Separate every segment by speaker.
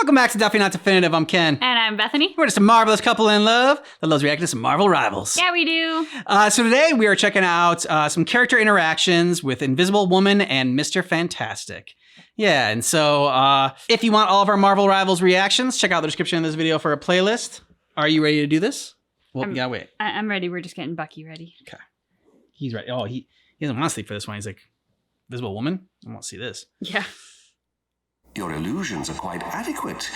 Speaker 1: Welcome back to Definitely Not Definitive. I'm Ken.
Speaker 2: And I'm Bethany.
Speaker 1: We're just a marvelous couple in love that loves reacting to some Marvel rivals.
Speaker 2: Yeah, we do.
Speaker 1: So today we are checking out some character interactions with Invisible Woman and Mr. Fantastic. Yeah, and so if you want all of our Marvel rivals reactions, check out the description of this video for a playlist. Are you ready to do this? Well, you gotta wait.
Speaker 2: I'm ready. We're just getting Bucky ready.
Speaker 1: Okay. He's ready. Oh, he doesn't want to sleep for this one. He's like, Invisible Woman? I want to see this.
Speaker 2: Yeah.
Speaker 3: Your illusions are quite adequate.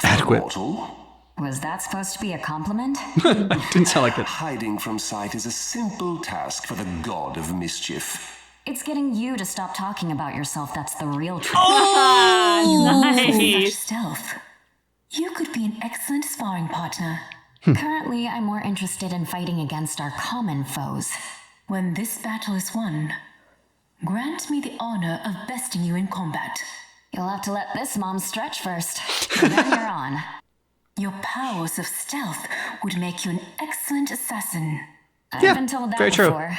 Speaker 1: Adequate.
Speaker 3: Mortal.
Speaker 4: Was that supposed to be a compliment?
Speaker 1: Didn't sound like it.
Speaker 3: Hiding from sight is a simple task for the god of mischief.
Speaker 4: It's getting you to stop talking about yourself that's the real trick.
Speaker 2: Nice.
Speaker 4: Such stealth. You could be an excellent sparring partner. Currently, I'm more interested in fighting against our common foes. When this battle is won, grant me the honor of besting you in combat. You'll have to let this mom stretch first. And then you're on. Your powers of stealth would make you an excellent assassin.
Speaker 1: Yeah,
Speaker 4: I've been told that
Speaker 1: very true.
Speaker 4: before.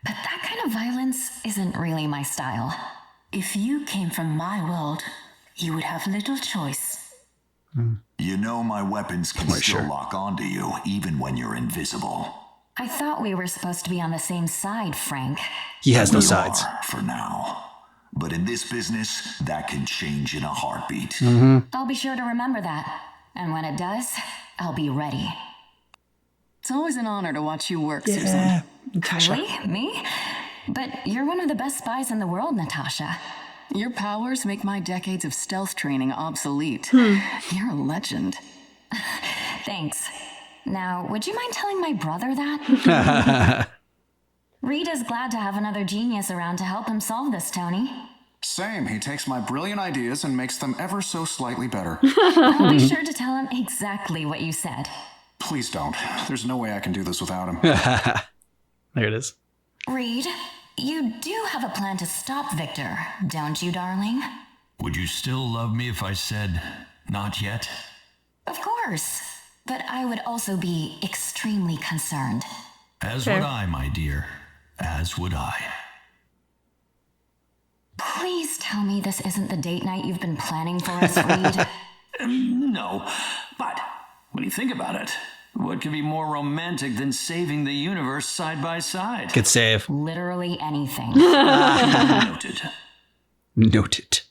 Speaker 4: But that kind of violence isn't really my style. If you came from my world, you would have little choice.
Speaker 5: You know my weapons can still lock onto you, even when you're invisible.
Speaker 4: I thought we were supposed to be on the same side, Frank.
Speaker 1: He has no
Speaker 5: We
Speaker 1: sides.
Speaker 5: are, for now. But in this business, that can change in a heartbeat.
Speaker 4: I'll be sure to remember that. And when it does, I'll be ready.
Speaker 6: It's always an honor to watch you work, Susan.
Speaker 1: Natasha.
Speaker 4: Really? Me? But you're one of the best spies in the world, Natasha.
Speaker 6: Your powers make my decades of stealth training obsolete. You're a legend.
Speaker 4: Thanks. Now, would you mind telling my brother that? Reed is glad to have another genius around to help him solve this, Tony.
Speaker 7: Same. He takes my brilliant ideas and makes them ever so slightly better.
Speaker 4: I'll be sure to tell him exactly what you said.
Speaker 7: Please don't. There's no way I can do this without him.
Speaker 1: There it is.
Speaker 4: Reed, you do have a plan to stop Victor, don't you, darling?
Speaker 5: Would you still love me if I said, not yet?
Speaker 4: Of course. But I would also be extremely concerned.
Speaker 5: As would I, my dear. As would I.
Speaker 4: Please tell me this isn't the date night you've been planning for us, Reed.
Speaker 8: No, but when you think about it, what could be more romantic than saving the universe side by side?
Speaker 1: Good save.
Speaker 4: Literally anything.
Speaker 8: Noted.
Speaker 1: Noted.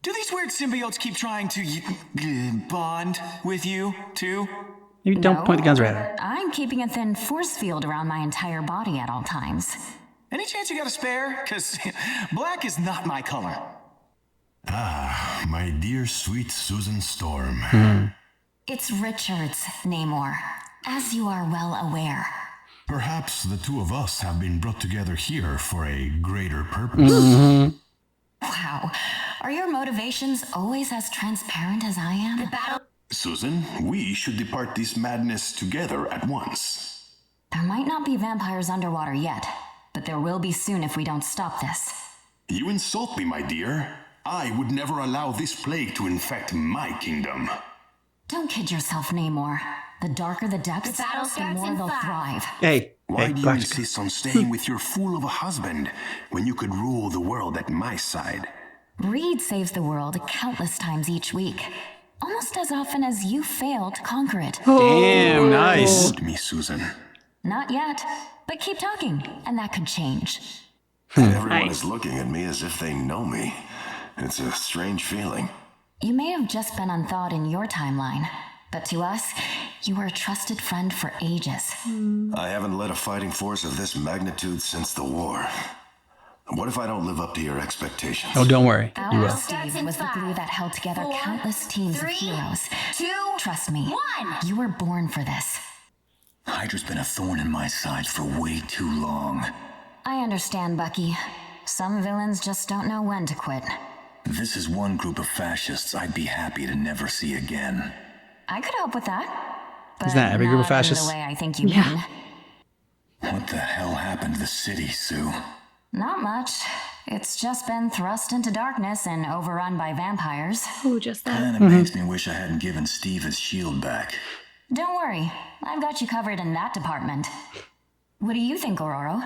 Speaker 9: Do these weird symbiotes keep trying to bond with you, too?
Speaker 1: You don't point the guns right at her.
Speaker 4: I'm keeping a thin force field around my entire body at all times.
Speaker 9: Any chance you got a spare? Because black is not my color.
Speaker 5: Ah, my dear sweet Susan Storm.
Speaker 4: It's Richards, Namor, as you are well aware.
Speaker 5: Perhaps the two of us have been brought together here for a greater purpose.
Speaker 4: Wow. Are your motivations always as transparent as I am?
Speaker 5: Susan, we should depart this madness together at once.
Speaker 4: There might not be vampires underwater yet, but there will be soon if we don't stop this.
Speaker 5: You insult me, my dear. I would never allow this plague to infect my kingdom.
Speaker 4: Don't kid yourself, Namor. The darker the depths, the more they'll thrive.
Speaker 1: Hey.
Speaker 5: Why
Speaker 1: hey,
Speaker 5: do you
Speaker 1: Black.
Speaker 5: insist on staying with your fool of a husband when you could rule the world at my side?
Speaker 4: Reed saves the world countless times each week. Almost as often as you fail to conquer it.
Speaker 1: Damn, nice.
Speaker 5: Hold me, Susan.
Speaker 4: Not yet, but keep talking, and that could change.
Speaker 3: Everyone is looking at me as if they know me. It's a strange feeling.
Speaker 4: You may have just been unthawed in your timeline, but to us, you were a trusted friend for ages.
Speaker 3: I haven't led a fighting force of this magnitude since the war. What if I don't live up to your expectations?
Speaker 1: Oh, don't worry. You
Speaker 4: Our
Speaker 1: will.
Speaker 4: Steve was the glue that held together countless teams of heroes. Trust me, you were born for this.
Speaker 8: Hydra's been a thorn in my side for way too long.
Speaker 4: I understand, Bucky. Some villains just don't know when to quit.
Speaker 8: This is one group of fascists I'd be happy to never see again.
Speaker 4: I could help with that. But
Speaker 1: Isn't that every group of
Speaker 4: not in
Speaker 1: fascists?
Speaker 4: the way I think you mean.
Speaker 8: What the hell happened to the city, Sue?
Speaker 4: Not much. It's just been thrust into darkness and overrun by vampires.
Speaker 2: Oh, just that.
Speaker 8: And it makes me wish I hadn't given Steve his shield back.
Speaker 4: Don't worry, I've got you covered in that department. What do you think, Ororo?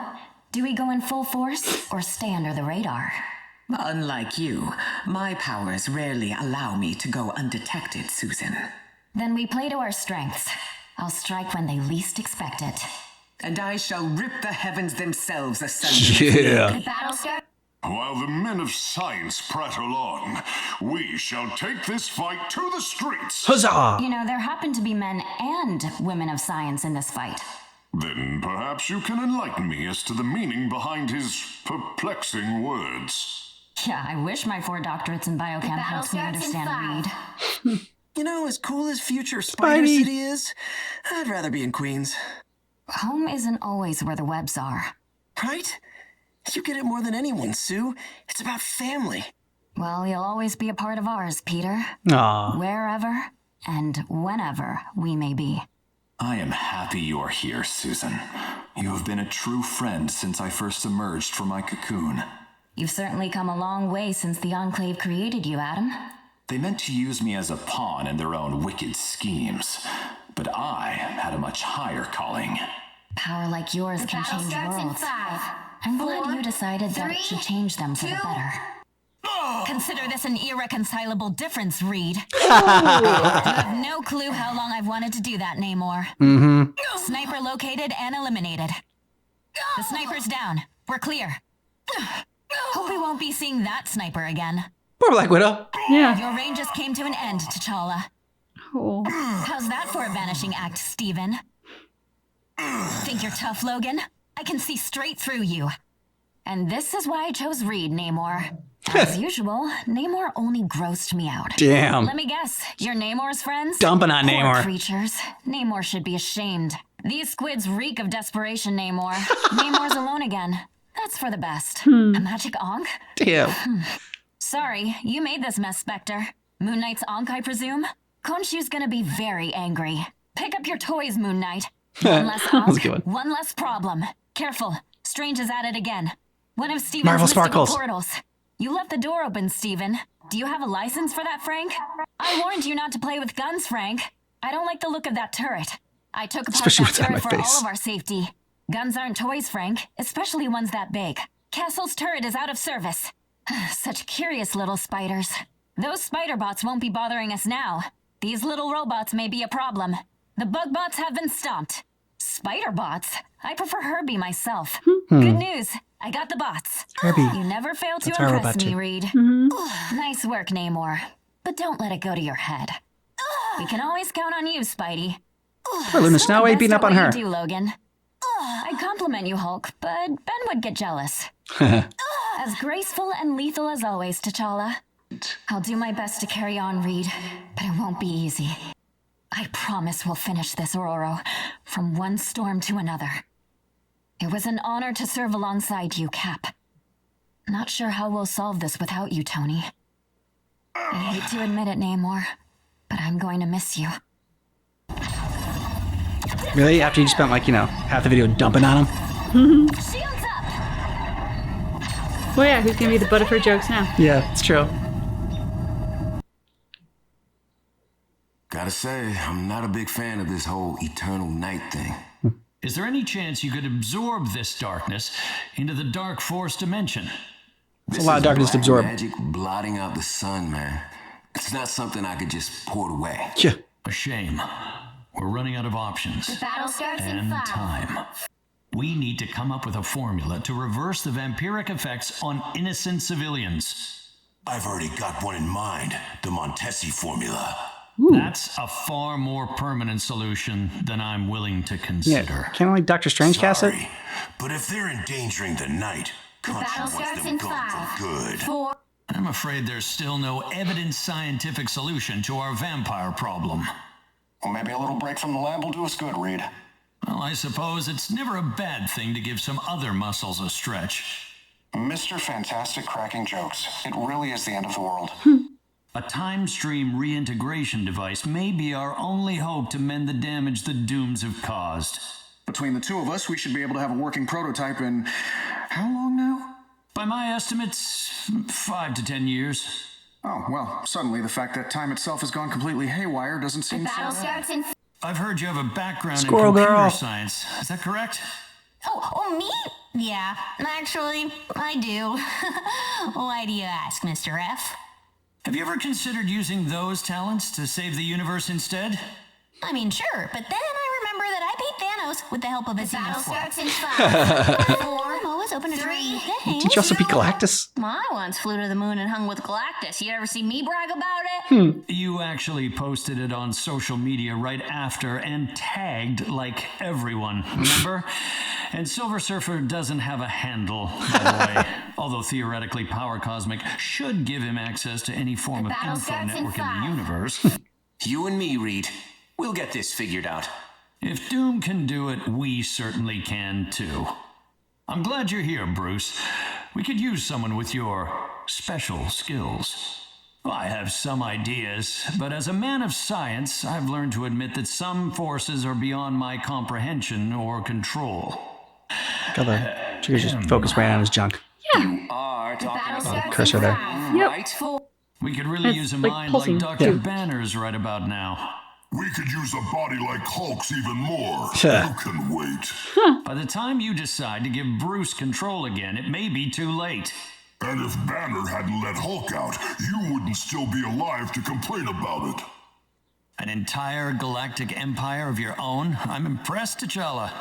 Speaker 4: Do we go in full force or stay under the radar?
Speaker 10: Unlike you, my powers rarely allow me to go undetected, Susan.
Speaker 4: Then we play to our strengths. I'll strike when they least expect it.
Speaker 10: And I shall rip the heavens themselves asunder.
Speaker 1: Yeah.
Speaker 4: Battle start.
Speaker 5: While the men of science prattle on, we shall take this fight to the streets.
Speaker 1: Huzzah!
Speaker 4: You know, there happen to be men and women of science in this fight.
Speaker 5: Then perhaps you can enlighten me as to the meaning behind his perplexing words.
Speaker 4: Yeah, I wish my 4 doctorates in biochem helped me understand Reed.
Speaker 9: You know, as cool as future Spider
Speaker 1: Spidey.
Speaker 9: City is, I'd rather be in Queens.
Speaker 4: Home isn't always where the webs are.
Speaker 9: Right? You get it more than anyone, Sue. It's about family.
Speaker 4: Well, you'll always be a part of ours, Peter.
Speaker 1: Aw.
Speaker 4: Wherever and whenever we may be.
Speaker 7: I am happy you are here, Susan. You have been a true friend since I first emerged from my cocoon.
Speaker 4: You've certainly come a long way since the Enclave created you, Adam.
Speaker 7: They meant to use me as a pawn in their own wicked schemes, but I had a much higher calling.
Speaker 4: Power like yours can change worlds. I'm glad you decided that it should change them for the better. Consider this an irreconcilable difference, Reed. You have no clue how long I've wanted to do that, Namor.
Speaker 1: Mm-hmm.
Speaker 4: Sniper located and eliminated. The sniper's down. We're clear. Hope we won't be seeing that sniper again.
Speaker 1: Poor Black Widow.
Speaker 2: Yeah.
Speaker 4: Your reign just came to an end, T'Challa.
Speaker 2: Oh.
Speaker 4: How's that for a vanishing act, Steven? Think you're tough, Logan? I can see straight through you. And this is why I chose Reed, Namor. As usual, Namor only grossed me out.
Speaker 1: Damn.
Speaker 4: Let me guess, you're Namor's friends?
Speaker 1: Dumping on
Speaker 4: Poor
Speaker 1: Namor.
Speaker 4: creatures. Namor should be ashamed. These squids reek of desperation, Namor. Namor's alone again. That's for the best. A magic Ankh?
Speaker 1: Damn.
Speaker 4: Sorry, you made this mess, Spectre. Moon Knight's Ankh, I presume? Khonshu's gonna be very angry. Pick up your toys, Moon Knight. One less
Speaker 1: That was a
Speaker 4: Ankh,
Speaker 1: good one.
Speaker 4: one less problem. Careful, Strange is at it again. One of Steven's
Speaker 1: Marvel
Speaker 4: mystical
Speaker 1: Sparkles.
Speaker 4: portals. You left the door open, Steven. Do you have a license for that, Frank? I warned you not to play with guns, Frank. I don't like the look of that turret. I took apart
Speaker 1: Especially
Speaker 4: that
Speaker 1: with that in
Speaker 4: turret
Speaker 1: my
Speaker 4: for
Speaker 1: face.
Speaker 4: all of our safety. Guns aren't toys, Frank, especially ones that big. Castle's turret is out of service. Such curious little spiders. Those spider bots won't be bothering us now. These little robots may be a problem. The bug bots have been stomped. Spider bots? I prefer Herbie myself. Good news. I got the bots.
Speaker 1: Herbie.
Speaker 4: You never fail to
Speaker 1: That's our
Speaker 4: impress
Speaker 1: robot
Speaker 4: me,
Speaker 1: too.
Speaker 4: Reed. Nice work, Namor. But don't let it go to your head. We can always count on you, Spidey.
Speaker 1: Poor Luna Snow White beating up on her.
Speaker 4: You do, Logan. I'd compliment you, Hulk, but Ben would get jealous. As graceful and lethal as always, T'Challa. I'll do my best to carry on, Reed, but it won't be easy. I promise we'll finish this, Ororo, from one storm to another. It was an honor to serve alongside you, Cap. Not sure how we'll solve this without you, Tony. I hate to admit it, Namor, but I'm going to miss you.
Speaker 1: Really? After you just spent, like, you know, half the video dumping on him?
Speaker 4: Shields up!
Speaker 2: Well, yeah, who's gonna be the butt of her jokes now?
Speaker 1: Yeah, it's true.
Speaker 3: Gotta say, I'm not a big fan of this whole eternal night thing.
Speaker 8: Is there any chance you could absorb this darkness into the Dark Force dimension?
Speaker 1: It's a lot of darkness to absorb.
Speaker 3: Magic blotting out the sun, man. It's not something I could just port away.
Speaker 1: Yeah.
Speaker 8: A shame. We're running out of options.
Speaker 4: Battle starts in
Speaker 8: And
Speaker 4: 5.
Speaker 8: time. We need to come up with a formula to reverse the vampiric effects on innocent civilians.
Speaker 5: I've already got one in mind, the Montesi formula.
Speaker 8: That's a far more permanent solution than I'm willing to
Speaker 1: Yeah.
Speaker 8: consider.
Speaker 1: Can't like Doctor Strange cast it?
Speaker 5: Sorry, but if they're endangering the night,
Speaker 4: battle
Speaker 5: Khonshu wants
Speaker 4: starts
Speaker 5: them
Speaker 4: in
Speaker 5: gone
Speaker 4: 5.
Speaker 5: for good.
Speaker 4: 4.
Speaker 8: I'm afraid there's still no evident scientific solution to our vampire problem.
Speaker 7: Well, maybe a little break from the lab will do us good, Reed.
Speaker 8: Well, I suppose it's never a bad thing to give some other muscles a stretch.
Speaker 7: Mr. Fantastic cracking jokes. It really is the end of the world.
Speaker 8: A time stream reintegration device may be our only hope to mend the damage the Dooms have caused.
Speaker 7: Between the two of us, we should be able to have a working prototype in how long now?
Speaker 8: By my estimates, 5 to 10 years.
Speaker 7: Oh, well, suddenly the fact that time itself has gone completely haywire doesn't seem so
Speaker 4: Battle
Speaker 7: bad.
Speaker 4: starts in
Speaker 8: I've heard you have a background
Speaker 1: Squirrel
Speaker 8: in computer
Speaker 1: girl.
Speaker 8: science. Is that correct?
Speaker 4: Oh, me? Yeah, actually, I do. Why do you ask, Mr. F?
Speaker 8: Have you ever considered using those talents to save the universe instead?
Speaker 4: I mean, sure, but then I remember that I beat Thanos with the help of his
Speaker 11: Battle
Speaker 4: uniform.
Speaker 11: starts in 5, 4,
Speaker 4: I'm always open to trying new things.
Speaker 1: Did you also beat Galactus?
Speaker 11: I once flew to the moon and hung with Galactus. You ever see me brag about it?
Speaker 8: You actually posted it on social media right after and tagged like everyone, remember? And Silver Surfer doesn't have a handle, by the way. Although theoretically Power Cosmic should give him access to any form of
Speaker 11: battle
Speaker 8: info
Speaker 11: starts in
Speaker 8: network in the
Speaker 11: 5.
Speaker 8: universe.
Speaker 12: You and me, Reed. We'll get this figured out.
Speaker 8: If Doom can do it, we certainly can too. I'm glad you're here, Bruce. We could use someone with your special skills. I have some ideas, but as a man of science, I've learned to admit that some forces are beyond my comprehension or control.
Speaker 1: Gotta just focus right on his junk.
Speaker 12: You are talking about
Speaker 1: Cursor there.
Speaker 12: right?
Speaker 8: We could really
Speaker 2: That's
Speaker 8: use a
Speaker 2: like
Speaker 8: mind
Speaker 2: pulsing.
Speaker 8: like Dr.
Speaker 1: Yeah.
Speaker 8: Banner's right about now.
Speaker 5: We could use a body like Hulk's even more. You can wait.
Speaker 8: By the time you decide to give Bruce control again, it may be too late.
Speaker 5: And if Banner hadn't let Hulk out, you wouldn't still be alive to complain about it.
Speaker 8: An entire galactic empire of your own? I'm impressed, T'Challa.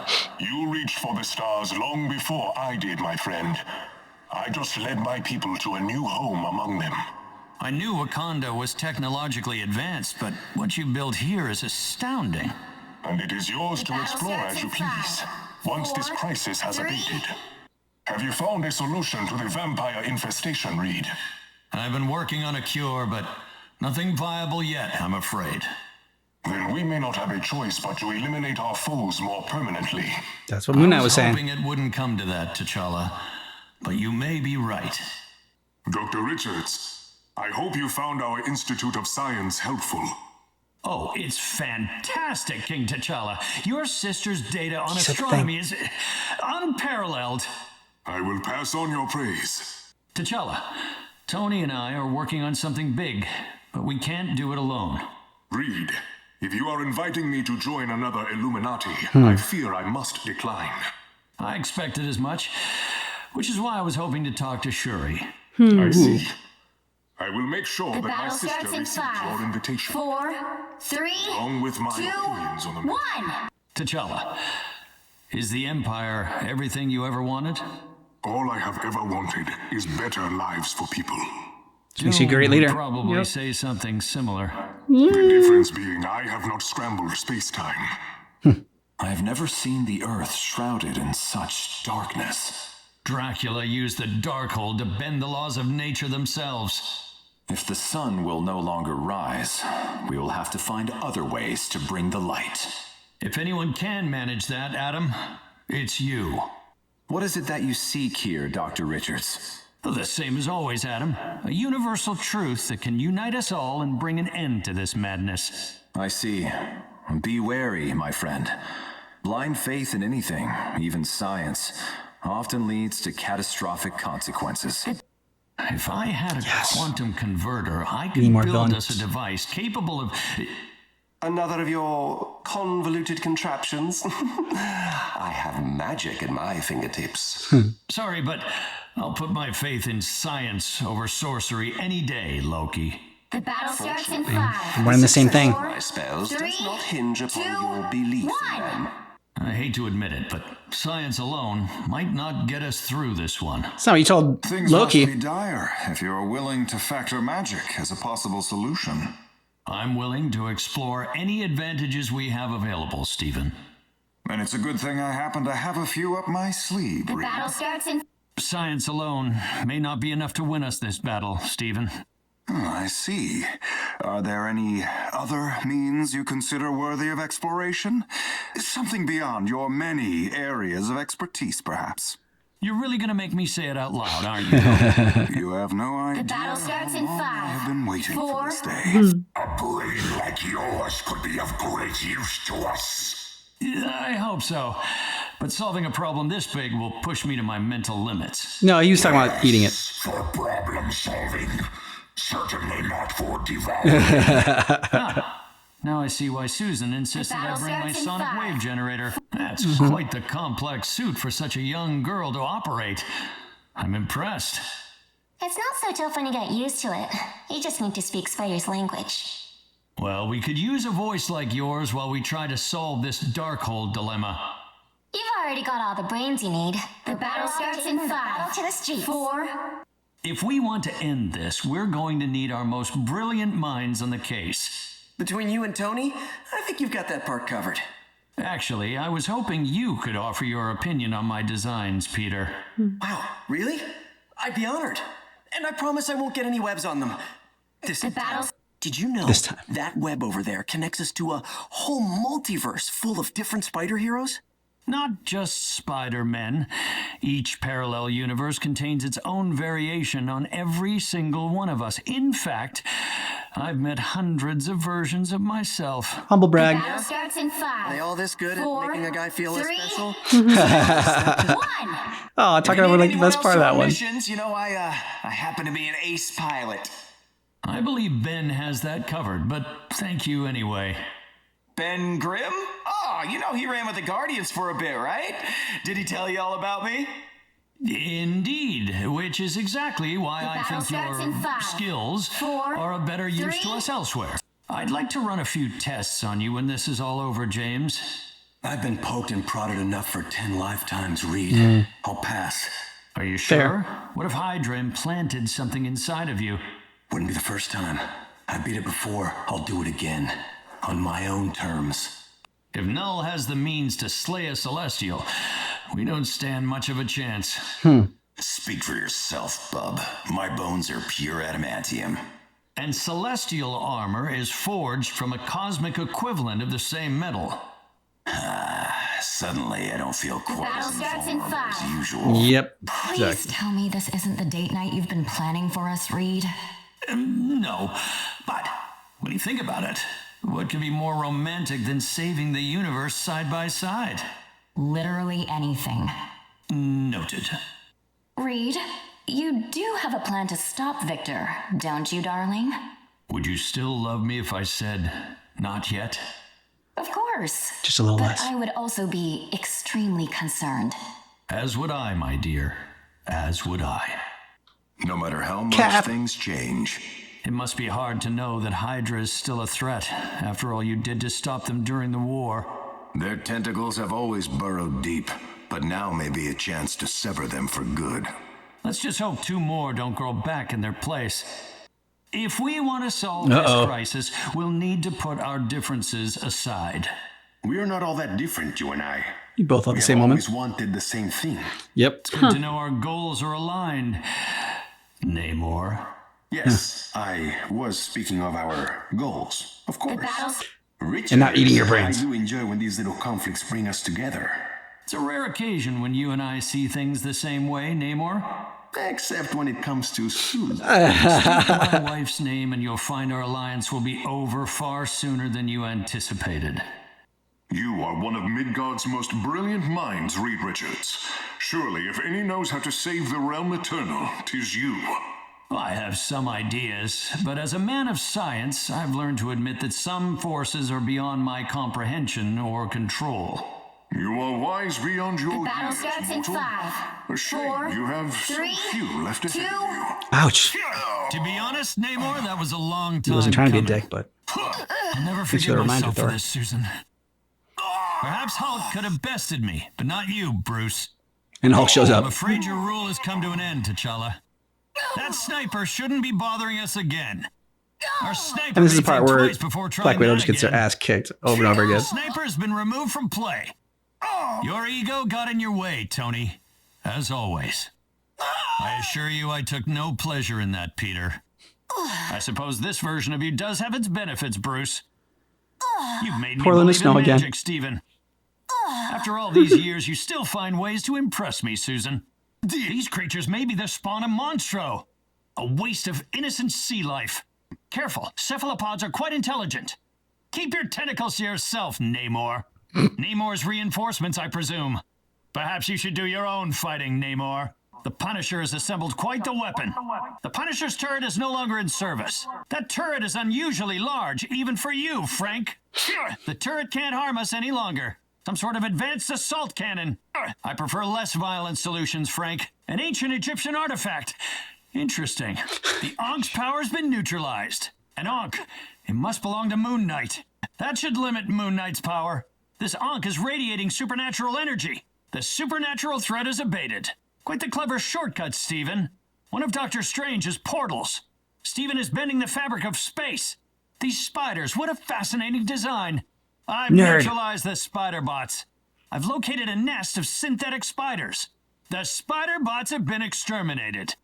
Speaker 5: You reached for the stars long before I did, my friend. I just led my people to a new home among them.
Speaker 8: I knew Wakanda was technologically advanced, but what you built here is astounding.
Speaker 5: And it is yours to explore as you please, once this crisis has abated. Have you found a solution to the vampire infestation, Reed?
Speaker 8: I've been working on a cure, but nothing viable yet, I'm afraid.
Speaker 5: Then we may not have a choice but to eliminate our foes more permanently.
Speaker 1: That's what Moon Knight was saying.
Speaker 8: Hoping it wouldn't come to that, T'Challa. But you may be right.
Speaker 5: Dr. Richards, I hope you found our Institute of Science helpful.
Speaker 8: Oh, it's fantastic, King T'Challa. Your sister's data on
Speaker 1: said the
Speaker 8: astronomy is unparalleled.
Speaker 5: I will pass on your praise.
Speaker 8: T'Challa, Tony and I are working on something big, but we can't do it alone.
Speaker 5: Reed, if you are inviting me to join another Illuminati, I fear I must decline.
Speaker 8: I expected as much, which is why I was hoping to talk to Shuri.
Speaker 5: I see. I will make sure
Speaker 11: The
Speaker 5: that my
Speaker 11: battle
Speaker 5: sister
Speaker 11: starts in
Speaker 5: receives
Speaker 11: 5,
Speaker 5: your invitation,
Speaker 11: 4, 3,
Speaker 5: along with my
Speaker 11: 2,
Speaker 5: opinions on the
Speaker 11: 1.
Speaker 8: T'Challa, is the Empire everything you ever wanted?
Speaker 5: All I have ever wanted is better lives for people.
Speaker 1: Makes you a great
Speaker 8: Doom would
Speaker 1: leader.
Speaker 8: probably say something similar.
Speaker 5: The difference being I have not scrambled space-time.
Speaker 7: I've never seen the Earth shrouded in such darkness.
Speaker 8: Dracula used the Darkhold to bend the laws of nature themselves.
Speaker 7: If the sun will no longer rise, we will have to find other ways to bring the light.
Speaker 8: If anyone can manage that, Adam, it's you.
Speaker 7: What is it that you seek here, Dr. Richards?
Speaker 8: The same as always, Adam. A universal truth that can unite us all and bring an end to this madness.
Speaker 7: I see. Be wary, my friend. Blind faith in anything, even science, often leads to catastrophic consequences.
Speaker 8: If I had a quantum converter, I
Speaker 1: Need
Speaker 8: could
Speaker 1: more
Speaker 8: build
Speaker 1: villains.
Speaker 8: us a device capable of...
Speaker 13: Another of your convoluted contraptions? I have magic at my fingertips.
Speaker 8: Sorry, but I'll put my faith in science over sorcery any day, Loki.
Speaker 11: The battle starts in 5.
Speaker 1: We're in the same thing.
Speaker 13: My spells
Speaker 11: 3,
Speaker 13: does not hinge upon
Speaker 11: 2,
Speaker 13: your belief in
Speaker 11: 1.
Speaker 13: them.
Speaker 8: I hate to admit it, but science alone might not get us through this one.
Speaker 1: That's not what you told
Speaker 14: Things
Speaker 1: Loki.
Speaker 14: must be dire if you're willing to factor magic as a possible solution.
Speaker 8: I'm willing to explore any advantages we have available, Stephen.
Speaker 14: And it's a good thing I happen to have a few up my sleeve,
Speaker 11: The
Speaker 14: Reed.
Speaker 11: battle starts in
Speaker 8: Science alone may not be enough to win us this battle, Stephen.
Speaker 14: I see. Are there any other means you consider worthy of exploration? Something beyond your many areas of expertise, perhaps.
Speaker 8: You're really gonna make me say it out loud, aren't you?
Speaker 14: You have no idea.
Speaker 11: The battle starts in 5.
Speaker 14: I've been waiting
Speaker 11: 4,
Speaker 14: for this day.
Speaker 5: A brain like yours could be of great use to us.
Speaker 8: I hope so. But solving a problem this big will push me to my mental limits.
Speaker 1: No, he was talking about eating it.
Speaker 5: For problem solving. Certainly not for devouring.
Speaker 8: Now I see why Susan insisted I bring my sonic wave generator. That's quite the complex suit for such a young girl to operate. I'm impressed.
Speaker 15: It's not so tough when you get used to it. You just need to speak Spider's language.
Speaker 8: Well, we could use a voice like yours while we try to solve this Darkhold dilemma.
Speaker 15: You've already got all the brains you need. The battle starts in 5. Battle to the streets. 4.
Speaker 8: If we want to end this, we're going to need our most brilliant minds on the case.
Speaker 9: Between you and Tony, I think you've got that part covered.
Speaker 8: Actually, I was hoping you could offer your opinion on my designs, Peter.
Speaker 9: Wow, really? I'd be honored. And I promise I won't get any webs on them. Did you know that web over there connects us to a whole multiverse full of different spider heroes?
Speaker 8: Not just Spider-Men. Each parallel universe contains its own variation on every single one of us. In fact, I've met hundreds of versions of myself.
Speaker 1: Humble brag.
Speaker 15: Battle starts in 5.
Speaker 9: Are they all this good
Speaker 15: 4,
Speaker 9: at making a guy feel
Speaker 15: 3,
Speaker 9: special?
Speaker 15: 1.
Speaker 1: Oh, talking about like the best part of that one.
Speaker 9: Missions, you know, I happen to be an ace pilot.
Speaker 8: I believe Ben has that covered, but thank you anyway.
Speaker 9: Ben Grimm? Oh, you know he ran with the Guardians for a bit, right? Did he tell you all about me?
Speaker 8: Indeed, which is exactly why I think your skills are of better use to us elsewhere. I'd like to run a few tests on you when this is all over, James.
Speaker 16: I've been poked and prodded enough for 10 lifetimes, Reed. I'll pass.
Speaker 8: Are you sure? What if Hydra implanted something inside of you?
Speaker 16: Wouldn't be the first time. I beat it before. I'll do it again. On my own terms.
Speaker 8: If Null has the means to slay a Celestial, we don't stand much of a chance.
Speaker 3: Speak for yourself, bub. My bones are pure adamantium.
Speaker 8: And Celestial armor is forged from a cosmic equivalent of the same metal.
Speaker 3: Suddenly, I don't feel quite as
Speaker 15: starts in 5.
Speaker 3: as usual.
Speaker 1: Yep.
Speaker 4: Please tell me this isn't the date night you've been planning for us, Reed.
Speaker 8: No, but when you think about it, what could be more romantic than saving the universe side by side?
Speaker 4: Literally anything.
Speaker 8: Noted.
Speaker 4: Reed, you do have a plan to stop Victor, don't you, darling?
Speaker 8: Would you still love me if I said, not yet?
Speaker 4: Of course.
Speaker 1: Just a little
Speaker 4: but
Speaker 1: less.
Speaker 4: I would also be extremely concerned.
Speaker 8: As would I, my dear. As would I.
Speaker 3: No matter how much things change.
Speaker 8: It must be hard to know that Hydra is still a threat, after all you did to stop them during the war.
Speaker 3: Their tentacles have always burrowed deep, but now may be a chance to sever them for good.
Speaker 8: Let's just hope 2 more don't grow back in their place. If we want to solve this crisis, we'll need to put our differences aside.
Speaker 3: We are not all that different, you and I.
Speaker 1: You both thought the same moment.
Speaker 3: We always wanted the same thing.
Speaker 1: Yep.
Speaker 8: It's good to know our goals are aligned. Namor.
Speaker 3: Yes, I was speaking of our goals, of course. Richard,
Speaker 1: and not eating your brains.
Speaker 3: I do enjoy when these little conflicts bring us together.
Speaker 8: It's a rare occasion when you and I see things the same way, Namor.
Speaker 3: Except when it comes to Susan.
Speaker 8: Speak my wife's name and you'll find our alliance will be over far sooner than you anticipated.
Speaker 5: You are one of Midgard's most brilliant minds, Reed Richards. Surely, if any knows how to save the realm eternal, 'tis you.
Speaker 8: I have some ideas, but as a man of science, I've learned to admit that some forces are beyond my comprehension or control.
Speaker 5: You are wise beyond your
Speaker 15: The battle
Speaker 5: years,
Speaker 15: starts in
Speaker 5: mortal.
Speaker 15: 5.
Speaker 5: A shame
Speaker 15: 4,
Speaker 5: you have
Speaker 15: 3,
Speaker 5: so few left ahead
Speaker 15: 2.
Speaker 5: of you.
Speaker 1: Ouch.
Speaker 8: To be honest, Namor, that was a long time
Speaker 1: He wasn't trying to be a
Speaker 8: coming.
Speaker 1: dick, but
Speaker 8: I'll never
Speaker 1: Thanks for
Speaker 8: forgive
Speaker 1: the reminder,
Speaker 8: myself for
Speaker 1: Thor.
Speaker 8: this, Susan. Perhaps Hulk could have bested me, but not you, Bruce.
Speaker 1: And Hulk shows
Speaker 8: I'm
Speaker 1: up.
Speaker 8: afraid your rule has come to an end, T'Challa. That sniper shouldn't be bothering us again. Our sniper
Speaker 1: And this is the
Speaker 8: may
Speaker 1: part
Speaker 8: think
Speaker 1: where
Speaker 8: twice before trying
Speaker 1: Black Widow
Speaker 8: that
Speaker 1: just gets her
Speaker 8: again.
Speaker 1: ass kicked over and over again.
Speaker 8: Sniper's been removed from play. Your ego got in your way, Tony. As always. I assure you I took no pleasure in that, Peter. I suppose this version of you does have its benefits, Bruce. You've made me
Speaker 1: Poor Linda
Speaker 8: believe
Speaker 1: Snow
Speaker 8: in
Speaker 1: again.
Speaker 8: magic, Stephen. After all these years, you still find ways to impress me, Susan. These creatures may be the spawn of Monstro. A waste of innocent sea life. Careful, cephalopods are quite intelligent. Keep your tentacles to yourself, Namor. Namor's reinforcements, I presume. Perhaps you should do your own fighting, Namor. The Punisher has assembled quite the weapon. The Punisher's turret is no longer in service. That turret is unusually large, even for you, Frank. The turret can't harm us any longer. Some sort of advanced assault cannon. I prefer less violent solutions, Frank. An ancient Egyptian artifact. Interesting. The Ankh's power has been neutralized. An Ankh, it must belong to Moon Knight. That should limit Moon Knight's power. This Ankh is radiating supernatural energy. The supernatural threat is abated. Quite the clever shortcut, Stephen. One of Doctor Strange's portals. Stephen is bending the fabric of space. These spiders, what a fascinating design. I've neutralized the spider bots. I've located a nest of synthetic spiders. The spider bots have been exterminated.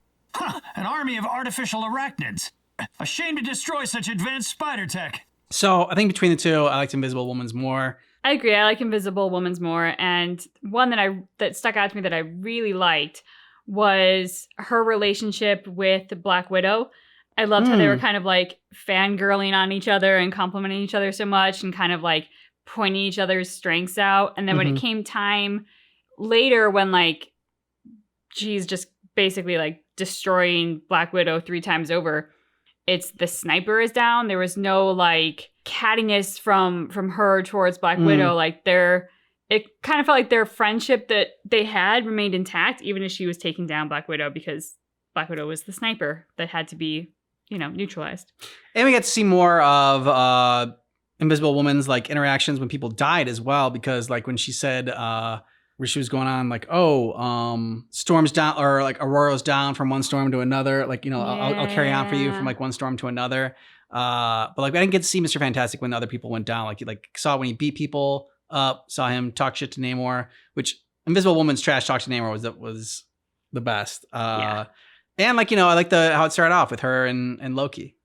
Speaker 8: An army of artificial arachnids. A shame to destroy such advanced spider tech.
Speaker 1: So I think between the two, I liked Invisible Woman's more.
Speaker 2: I agree. I like Invisible Woman's more. And one that stuck out to me that I really liked was her relationship with Black Widow. I loved how they were kind of like fangirling on each other and complimenting each other so much and kind of like pointing each other's strengths out. And then when it came time later when like she's just basically like destroying Black Widow 3 times over, it's the sniper is down. There was no like cattiness from her towards Black Widow. Like it kind of felt like their friendship that they had remained intact even as she was taking down Black Widow, because Black Widow was the sniper that had to be, neutralized.
Speaker 1: And we get to see more of Invisible Woman's like interactions when people died as well, because like when she said where she was going on like, storm's down, or like Aurora's down from one storm to another, like, I'll carry on for you from like one storm to another. But like I didn't get to see Mr. Fantastic when other people went down. Like you saw when he beat people up, saw him talk shit to Namor, which Invisible Woman's trash talk to Namor was the best. And like, I like how it started off with her and Loki.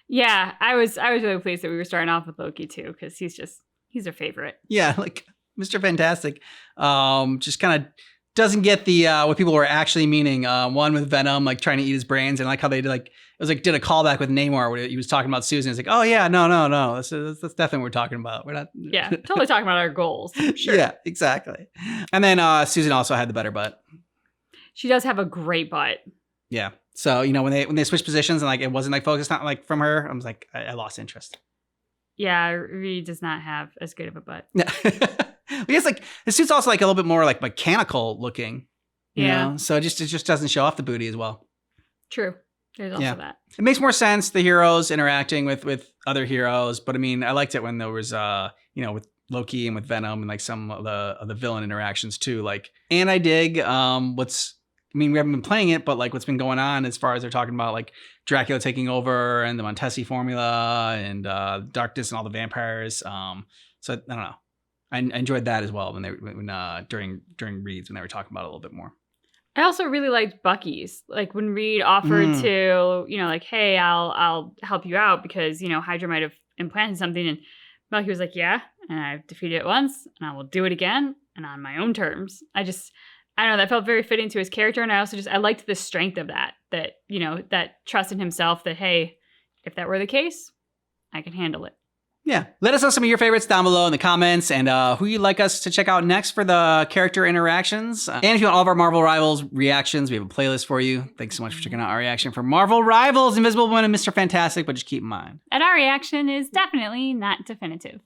Speaker 2: Yeah, I was really pleased that we were starting off with Loki too, because he's our favorite.
Speaker 1: Yeah, like Mr. Fantastic just kind of doesn't get the what people were actually meaning. One with Venom like trying to eat his brains, and like how they did like it was like did a callback with Namor where he was talking about Susan. It's like, oh yeah, no, that's definitely what we're talking about. We're not.
Speaker 2: Yeah, totally talking about our goals. Sure.
Speaker 1: Yeah, exactly. And then Susan also had the better butt.
Speaker 2: She does have a great butt.
Speaker 1: Yeah. So when they switched positions and like it wasn't like focused on like from her, I was like I lost interest.
Speaker 2: Yeah, Reed does not have as good of a butt.
Speaker 1: Because like the suit's also like a little bit more like mechanical looking. You know? So it just doesn't show off the booty as well.
Speaker 2: True. There's also that.
Speaker 1: It makes more sense, the heroes interacting with other heroes, but I mean I liked it when there was with Loki and with Venom and like some of the villain interactions too. Like, and I dig we haven't been playing it, but like what's been going on as far as they're talking about like Dracula taking over and the Montesi formula and darkness and all the vampires. So I don't know. I enjoyed that as well during reads when they were talking about it a little bit more.
Speaker 2: I also really liked Bucky's, like when Reed offered to, like, hey, I'll help you out because, Hydra might have implanted something. And Bucky was like, yeah, and I've defeated it once and I will do it again and on my own terms. I don't know, that felt very fitting to his character. And I also I liked the strength of that trust in himself that, hey, if that were the case, I can handle it.
Speaker 1: Yeah. Let us know some of your favorites down below in the comments and who you'd like us to check out next for the character interactions. And if you want all of our Marvel Rivals reactions, we have a playlist for you. Thanks so much for checking out our reaction for Marvel Rivals, Invisible Woman, and Mr. Fantastic, but just keep in mind.
Speaker 2: And our reaction is definitely not definitive.